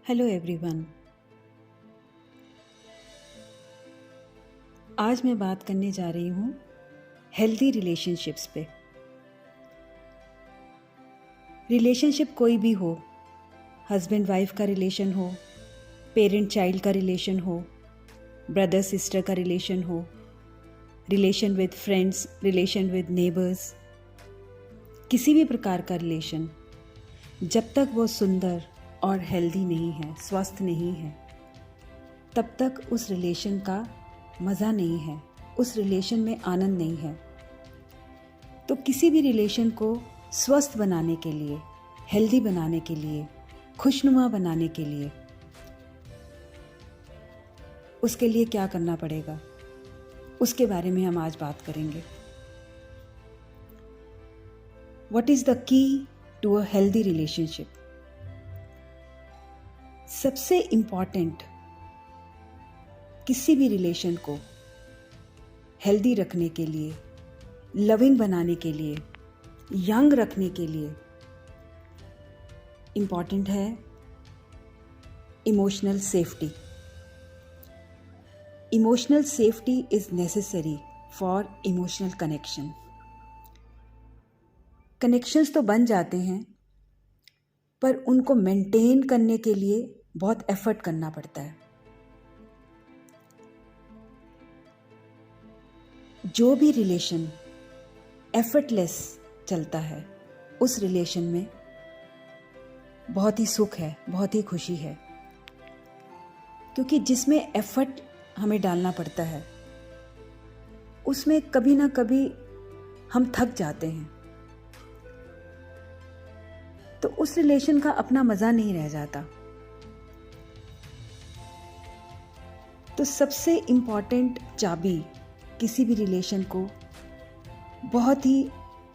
Hello everyone. आज मैं बात करने जा रही हूँ हेल्दी रिलेशनशिप्स पे। रिलेशनशिप कोई भी हो, हस्बैंड वाइफ का रिलेशन हो, पेरेंट चाइल्ड का रिलेशन हो, ब्रदर सिस्टर का रिलेशन हो, relation with friends, relation with neighbours, किसी भी प्रकार का रिलेशन, जब तक वो सुंदर और हेल्दी नहीं है, स्वस्थ नहीं है, तब तक उस रिलेशन का मज़ा नहीं है, उस रिलेशन में आनंद नहीं है। तो किसी भी रिलेशन को स्वस्थ बनाने के लिए, हेल्दी बनाने के लिए, खुशनुमा बनाने के लिए, उसके लिए क्या करना पड़ेगा, उसके बारे में हम आज बात करेंगे। What is the key to a healthy relationship? सबसे इम्पॉर्टेंट किसी भी रिलेशन को हेल्दी रखने के लिए, लविंग बनाने के लिए, यंग रखने के लिए इम्पॉर्टेंट है emotional safety. Emotional safety is necessary for emotional connection. Connections तो बन जाते हैं, पर उनको मेंटेन करने के लिए बहुत एफर्ट करना पड़ता है। जो भी रिलेशन एफर्टलेस चलता है, उस रिलेशन में बहुत ही सुख है, बहुत ही खुशी है, क्योंकि जिसमें एफर्ट हमें डालना पड़ता है उसमें कभी ना कभी हम थक जाते हैं, तो उस रिलेशन का अपना मज़ा नहीं रह जाता। तो सबसे इम्पॉर्टेंट चाबी किसी भी रिलेशन को बहुत ही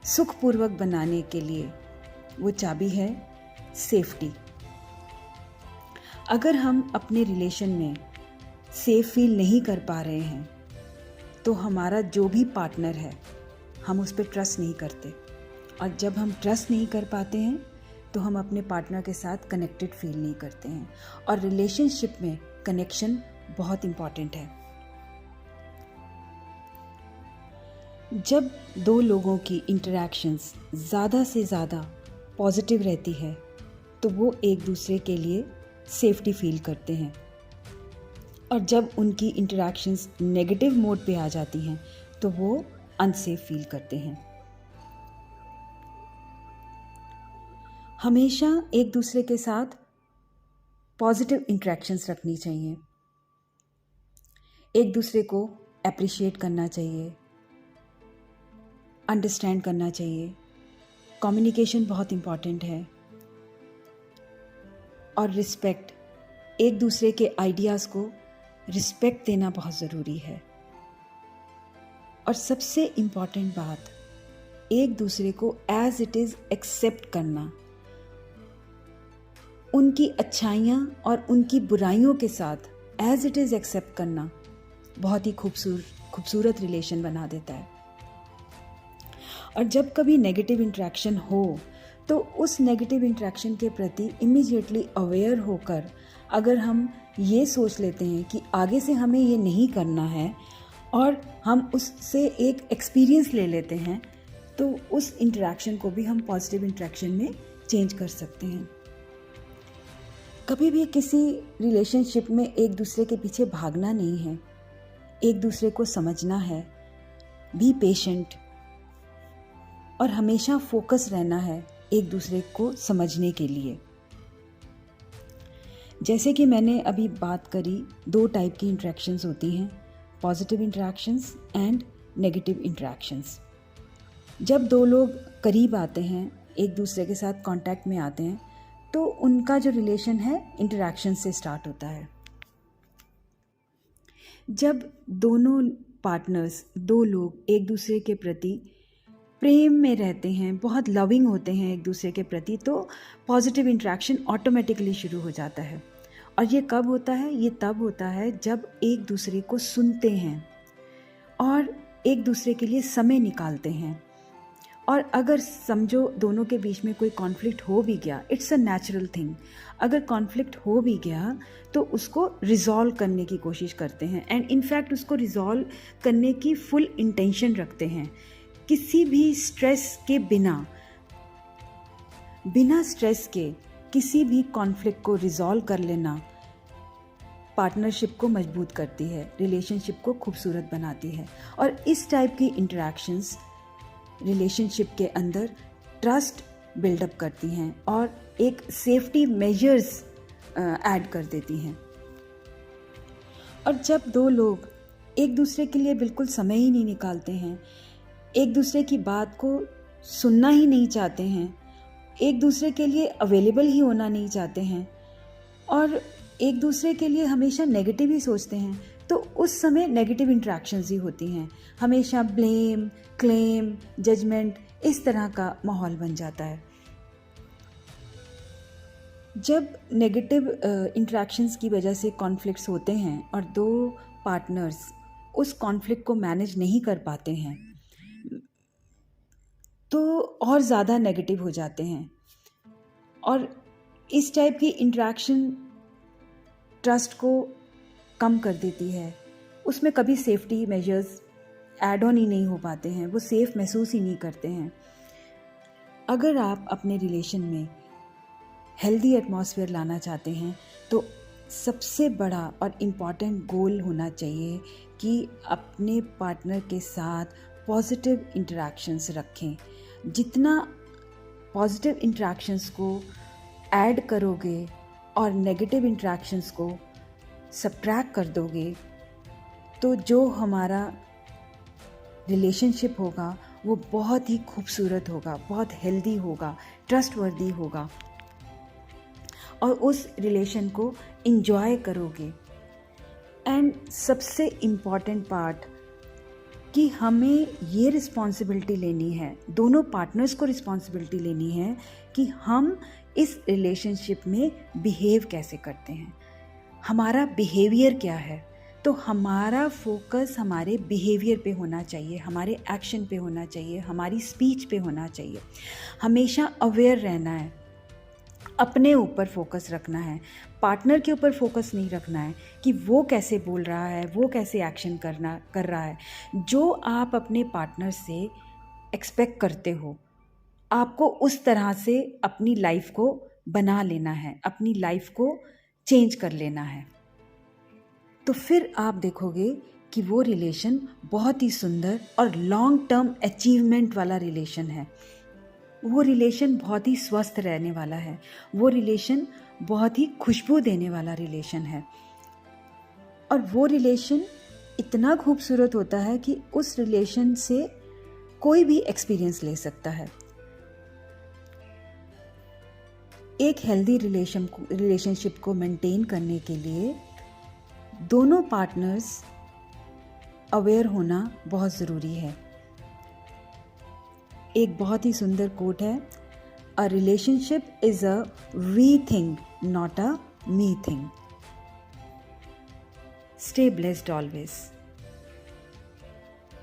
सुखपूर्वक बनाने के लिए वो चाबी है सेफ्टी। अगर हम अपने रिलेशन में सेफ फील नहीं कर पा रहे हैं, तो हमारा जो भी पार्टनर है, हम उस पर ट्रस्ट नहीं करते, और जब हम ट्रस्ट नहीं कर पाते हैं तो हम अपने पार्टनर के साथ कनेक्टेड फील नहीं करते हैं। और रिलेशनशिप में कनेक्शन बहुत इम्पॉर्टेंट है। जब दो लोगों की इंटरैक्शंस ज़्यादा से ज़्यादा पॉजिटिव रहती है, तो वो एक दूसरे के लिए सेफ्टी फील करते हैं, और जब उनकी इंटरैक्शंस नेगेटिव मोड पे आ जाती हैं तो वो अनसेफ फील करते हैं। हमेशा एक दूसरे के साथ पॉजिटिव इंटरैक्शंस रखनी चाहिए, एक दूसरे को अप्रिशिएट करना चाहिए, अंडरस्टैंड करना चाहिए। कम्युनिकेशन बहुत इम्पॉर्टेंट है, और रिस्पेक्ट, एक दूसरे के आइडियाज़ को रिस्पेक्ट देना बहुत ज़रूरी है। और सबसे इम्पॉर्टेंट बात, एक दूसरे को एज इट इज़ एक्सेप्ट करना, उनकी अच्छाइयाँ और उनकी बुराइयों के साथ एज इट इज़ एक्सेप्ट करना बहुत ही खूबसूरत रिलेशन बना देता है। और जब कभी नेगेटिव इंटरेक्शन हो, तो उस नेगेटिव इंटरेक्शन के प्रति इमीडिएटली अवेयर होकर अगर हम ये सोच लेते हैं कि आगे से हमें ये नहीं करना है, और हम उससे एक एक्सपीरियंस ले लेते हैं, तो उस इंटरेक्शन को भी हम पॉजिटिव इंटरेक्शन में चेंज कर सकते हैं। कभी भी किसी रिलेशनशिप में एक दूसरे के पीछे भागना नहीं है, एक दूसरे को समझना है, बी पेशेंट, और हमेशा फोकस रहना है एक दूसरे को समझने के लिए। जैसे कि मैंने अभी बात करी, दो टाइप की इंटरेक्शंस होती हैं, positive interactions and negative interactions. जब दो लोग करीब आते हैं, एक दूसरे के साथ कांटेक्ट में आते हैं, तो उनका जो रिलेशन है इंटरेक्शन से स्टार्ट होता है। जब दोनों पार्टनर्स, दो लोग एक दूसरे के प्रति प्रेम में रहते हैं, बहुत लविंग होते हैं एक दूसरे के प्रति, तो पॉजिटिव इंटरेक्शन ऑटोमेटिकली शुरू हो जाता है। और ये कब होता है? ये तब होता है जब एक दूसरे को सुनते हैं और एक दूसरे के लिए समय निकालते हैं, और अगर समझो दोनों के बीच में कोई कॉन्फ्लिक्ट हो भी गया, इट्स अ नेचुरल थिंग, अगर कॉन्फ्लिक्ट हो भी गया तो उसको रिजॉल्व करने की कोशिश करते हैं एंड इनफैक्ट उसको रिजॉल्व करने की फुल इंटेंशन रखते हैं। किसी भी स्ट्रेस के बिना स्ट्रेस के किसी भी कॉन्फ्लिक्ट को रिजॉल्व कर लेना पार्टनरशिप को मजबूत करती है, रिलेशनशिप को खूबसूरत बनाती है। और इस टाइप की इंटरेक्शंस रिलेशनशिप के अंदर ट्रस्ट बिल्डअप करती हैं और एक सेफ्टी मेजर्स ऐड कर देती हैं। और जब दो लोग एक दूसरे के लिए बिल्कुल समय ही नहीं निकालते हैं, एक दूसरे की बात को सुनना ही नहीं चाहते हैं, एक दूसरे के लिए अवेलेबल ही होना नहीं चाहते हैं और एक दूसरे के लिए हमेशा नेगेटिव ही सोचते हैं, तो उस समय नेगेटिव इंटरेक्शंस ही होती हैं। हमेशा ब्लेम, क्लेम, जजमेंट, इस तरह का माहौल बन जाता है। जब नेगेटिव इंटरेक्शंस की वजह से कॉन्फ्लिक्ट्स होते हैं और दो पार्टनर्स उस कॉन्फ्लिक्ट को मैनेज नहीं कर पाते हैं तो और ज़्यादा नेगेटिव हो जाते हैं। और इस टाइप की इंटरेक्शन ट्रस्ट को कम कर देती है, उसमें कभी सेफ्टी मेजर्स ऐड ऑन ही नहीं हो पाते हैं, वो सेफ महसूस ही नहीं करते हैं। अगर आप अपने रिलेशन में हेल्दी एटमॉस्फेयर लाना चाहते हैं तो सबसे बड़ा और इम्पॉर्टेंट गोल होना चाहिए कि अपने पार्टनर के साथ पॉजिटिव इंटरेक्शंस रखें। जितना पॉजिटिव इंटरेक्शंस को ऐड करोगे और नेगेटिव इंटरेक्शंस को सब्ट्रैक्ट कर दोगे तो जो हमारा रिलेशनशिप होगा वो बहुत ही खूबसूरत होगा, बहुत हेल्दी होगा, ट्रस्टवर्दी होगा और उस रिलेशन को एंजॉय करोगे। एंड सबसे इम्पॉर्टेंट पार्ट कि हमें ये रिस्पॉन्सिबिलिटी लेनी है, दोनों पार्टनर्स को रिस्पॉन्सिबिलिटी लेनी है कि हम इस रिलेशनशिप में बिहेव कैसे करते हैं, हमारा बिहेवियर क्या है। तो हमारा फोकस हमारे बिहेवियर पे होना चाहिए, हमारे एक्शन पे होना चाहिए, हमारी स्पीच पे होना चाहिए। हमेशा अवेयर रहना है, अपने ऊपर फोकस रखना है, पार्टनर के ऊपर फोकस नहीं रखना है कि वो कैसे बोल रहा है, वो कैसे एक्शन कर रहा है। जो आप अपने पार्टनर से एक्सपेक्ट करते हो आपको उस तरह से अपनी लाइफ को बना लेना है, अपनी लाइफ को चेंज कर लेना है। तो फिर आप देखोगे कि वो रिलेशन बहुत ही सुंदर और लॉन्ग टर्म अचीवमेंट वाला रिलेशन है। वो रिलेशन बहुत ही स्वस्थ रहने वाला है, वो रिलेशन बहुत ही खुशबू देने वाला रिलेशन है और वो रिलेशन इतना खूबसूरत होता है कि उस रिलेशन से कोई भी एक्सपीरियंस ले सकता है। एक हेल्दी रिलेशनशिप को मेंटेन करने के लिए दोनों पार्टनर्स अवेयर होना बहुत ज़रूरी है। एक बहुत ही सुंदर कोट है, a relationship is a we thing not a me thing. Stay blessed always.